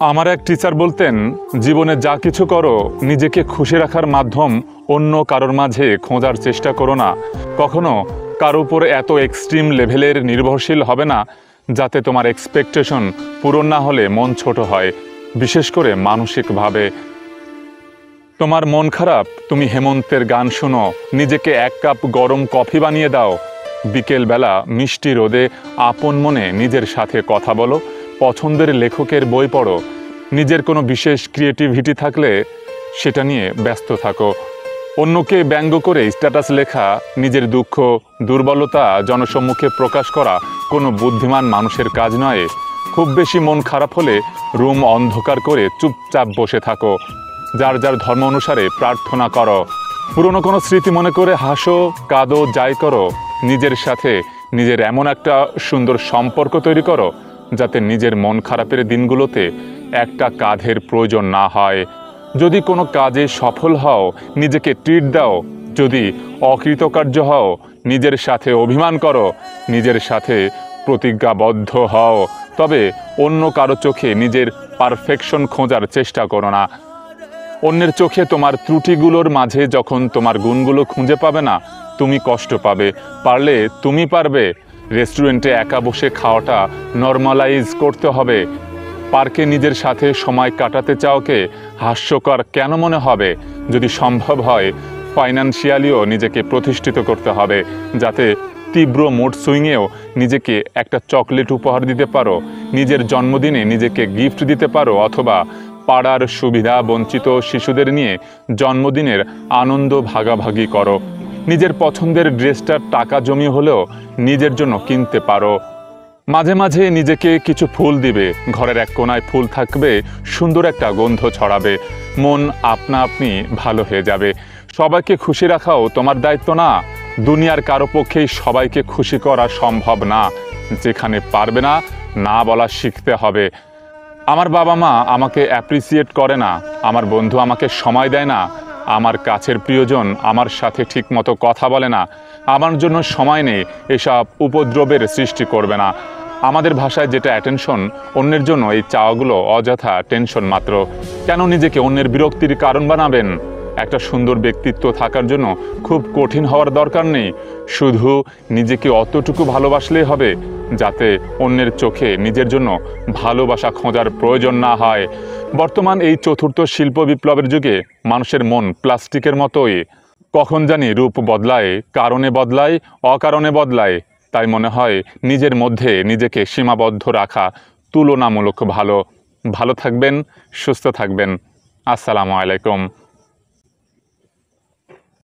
আমার এক টিচার বলতেন, জীবনে যা কিছু করো নিজেকে খুশি রাখার মাধ্যম অন্য কারোর মাঝে খোঁজার চেষ্টা করো না। কখনো কারো উপর এত এক্সট্রিম লেভেলের নির্ভরশীল হবে না যাতে তোমার এক্সপেকটেশন পূরণ না হলে মন ছোট হয়, বিশেষ করে মানসিকভাবে। তোমার মন খারাপ, তুমি হেমন্তের গান শোনো, নিজেকে এক কাপ গরম কফি বানিয়ে দাও, বিকেলবেলা মিষ্টি রোদে আপন মনে নিজের সাথে কথা বলো, পছন্দের লেখকের বই পড়ো, নিজের কোনো বিশেষ ক্রিয়েটিভিটি থাকলে সেটা নিয়ে ব্যস্ত থাকো। অন্যকে ব্যঙ্গ করে স্ট্যাটাস লেখা, নিজের দুঃখ দুর্বলতা জনসম্মুখে প্রকাশ করা কোনো বুদ্ধিমান মানুষের কাজ নয়। খুব বেশি মন খারাপ হলে রুম অন্ধকার করে চুপচাপ বসে থাকো, যার যার ধর্ম অনুসারে প্রার্থনা করো, পুরনো কোনো স্মৃতি মনে করে হাসো, কাঁদো, যাই করো। নিজের সাথে নিজের এমন একটা সুন্দর সম্পর্ক তৈরি করো যাতে নিজের মন খারাপের দিনগুলোতে একটা কাঁধের প্রয়োজন না হয়। যদি কোনো কাজে সফল হও, নিজেকে ট্রিট দাও। যদি অকৃতকার্য হও, নিজের সাথে অভিমান করো, নিজের সাথে প্রতিজ্ঞাবদ্ধ হও। তবে অন্য কারো চোখে নিজের পারফেকশন খোঁজার চেষ্টা করো না। অন্যের চোখে তোমার ত্রুটিগুলোর মাঝে যখন তোমার গুণগুলো খুঁজে পাবে না, তুমি কষ্ট পাবে। পারলে তুমি পারবে। রেস্টুরেন্টে একা বসে খাওয়াটা নর্মালাইজ করতে হবে। পার্কে নিজের সাথে সময় কাটাতে চাওকে হাস্যকর কেন মনে হবে? যদি সম্ভব হয়, ফাইন্যান্সিয়ালিও নিজেকে প্রতিষ্ঠিত করতে হবে, যাতে তীব্র মুড সুইংয়েও নিজেকে একটা চকলেট উপহার দিতে পারো, নিজের জন্মদিনে নিজেকে গিফট দিতে পারো, অথবা পাড়ার সুবিধা বঞ্চিত শিশুদের নিয়ে জন্মদিনের আনন্দ ভাগাভাগি করো। নিজের পছন্দের ড্রেসটার টাকা জমি হলেও নিজের জন্য কিনতে পারো। মাঝে মাঝে নিজেকে কিছু ফুল দিবে, ঘরের এক কোনায় ফুল থাকবে, সুন্দর একটা গন্ধ ছড়াবে, মন আপনা আপনি ভালো হয়ে যাবে। সবাইকে খুশি রাখাও তোমার দায়িত্ব না। দুনিয়ার কারো পক্ষেই সবাইকে খুশি করা সম্ভব না। যেখানে পারবে না, না বলা শিখতে হবে। আমার বাবা মা আমাকে অ্যাপ্রিসিয়েট করে না, আমার বন্ধু আমাকে সময় দেয় না, আমার কাছের প্রিয়জন আমার সাথে ঠিকমতো কথা বলে না, আমার জন্য সময় নেই, এসব উপদ্রবের সৃষ্টি করবে না। আমাদের ভাষায় যেটা অ্যাটেনশন, অন্যের জন্য এই চাওয়াগুলো অযথা টেনশন মাত্র। কেন নিজেকে অন্যের বিরক্তির কারণ বানাবেন? একটা সুন্দর ব্যক্তিত্ব থাকার জন্য খুব কঠিন হওয়ার দরকার নেই। শুধু নিজেকে অতটুকু ভালোবাসলেই হবে যাতে অন্যের চোখে নিজের জন্য ভালোবাসা খোঁজার প্রয়োজন না হয়। বর্তমান এই চতুর্থ শিল্প বিপ্লবের যুগে মানুষের মন প্লাস্টিকের মতোই, কখন জানি রূপ বদলায়, কারণে বদলায়, অকারণে বদলায়। তাই মনে হয় নিজের মধ্যে নিজেকে সীমাবদ্ধ রাখা তুলনামূলক ভালো। ভালো থাকবেন, সুস্থ থাকবেন। আসসালামু আলাইকুম।